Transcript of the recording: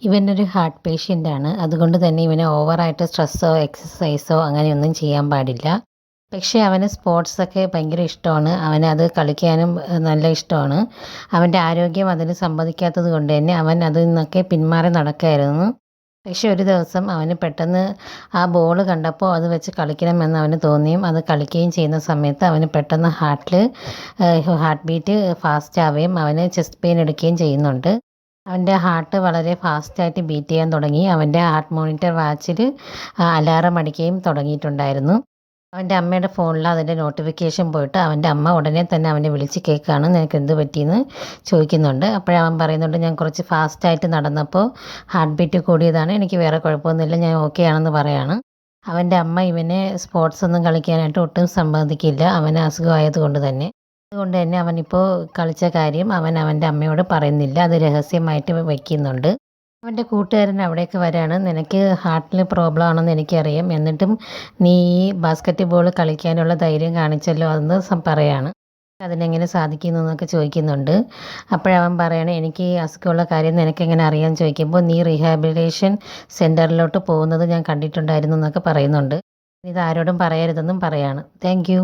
ഇവനൊരു ഹാർട്ട് പേഷ്യൻ്റാണ്. അതുകൊണ്ട് തന്നെ ഇവന് ഓവറായിട്ട് സ്ട്രെസ്സോ എക്സസൈസോ അങ്ങനെയൊന്നും ചെയ്യാൻ പാടില്ല. പക്ഷേ അവന് സ്പോർട്സൊക്കെ ഭയങ്കര ഇഷ്ടമാണ്. അവനത് കളിക്കാനും നല്ല ഇഷ്ടമാണ്. അവൻ്റെ ആരോഗ്യം അതിന് സമ്മതിക്കാത്തത് കൊണ്ട് തന്നെ അവൻ അതിൽ നിന്നൊക്കെ പിന്മാറി നടക്കുകയായിരുന്നു. പക്ഷേ ഒരു ദിവസം അവന് പെട്ടെന്ന് ആ ബോൾ കണ്ടപ്പോൾ അത് വെച്ച് കളിക്കണമെന്ന് അവന് തോന്നിയും അത് കളിക്കുകയും ചെയ്യുന്ന സമയത്ത് അവന് പെട്ടെന്ന് ഹാർട്ട് ബീറ്റ് ഫാസ്റ്റ് ആവുകയും അവന് ചെസ്റ്റ് പെയിൻ എടുക്കുകയും ചെയ്യുന്നുണ്ട്. അവൻ്റെ ഹാർട്ട് വളരെ ഫാസ്റ്റായിട്ട് ബീറ്റ് ചെയ്യാൻ തുടങ്ങി. അവൻ്റെ ഹാർട്ട് മോണിറ്റർ വാച്ചിൽ അലാറം അടിക്കുകയും തുടങ്ങിയിട്ടുണ്ടായിരുന്നു. അവൻ്റെ അമ്മയുടെ ഫോണിൽ അതിൻ്റെ നോട്ടിഫിക്കേഷൻ പോയിട്ട് അവൻ്റെ അമ്മ ഉടനെ തന്നെ അവനെ വിളിച്ച് കേൾക്കുകയാണ്, നിനക്ക് എന്ത് പറ്റിയെന്ന് ചോദിക്കുന്നുണ്ട്. അപ്പോഴവൻ പറയുന്നുണ്ട്, ഞാൻ കുറച്ച് ഫാസ്റ്റായിട്ട് നടന്നപ്പോൾ ഹാർട്ട് ബീറ്റ് കൂടിയതാണ്, എനിക്ക് വേറെ കുഴപ്പമൊന്നുമില്ല, ഞാൻ ഓക്കെ ആണെന്ന് പറയാണ്. അവൻ്റെ അമ്മ ഇവനെ സ്പോർട്സ് ഒന്നും കളിക്കാനായിട്ട് ഒട്ടും സമ്മതിക്കില്ല, അവന് അസുഖമായത് കൊണ്ട് തന്നെ. അതുകൊണ്ട് തന്നെ അവനിപ്പോൾ കളിച്ച കാര്യം അവൻ്റെ അമ്മയോട് പറയുന്നില്ല, അത് രഹസ്യമായിട്ട് വയ്ക്കുന്നുണ്ട്. അവൻ്റെ കൂട്ടുകാരൻ അവിടേക്ക് വരാണ്, നിനക്ക് ഹാർട്ടിൽ പ്രോബ്ലം ആണെന്ന് എനിക്കറിയാം, എന്നിട്ടും നീ ഈ ബാസ്ക്കറ്റ് ബോൾ കളിക്കാനുള്ള ധൈര്യം കാണിച്ചല്ലോ എന്ന് പറയാണ്. അതിനെങ്ങനെ സാധിക്കുന്നു എന്നൊക്കെ ചോദിക്കുന്നുണ്ട്. അപ്പോഴവൻ പറയണേ, എനിക്ക് ഈ അസുഖമുള്ള കാര്യം നിനക്കെങ്ങനെ അറിയാമെന്ന് ചോദിക്കുമ്പോൾ, നീ റീഹാബിലിറ്റേഷൻ സെൻറ്ററിലോട്ട് പോകുന്നത് ഞാൻ കണ്ടിട്ടുണ്ടായിരുന്നു എന്നൊക്കെ പറയുന്നുണ്ട്. ഇത് ആരോടും പറയരുതെന്നും പറയാണ്. Thank you.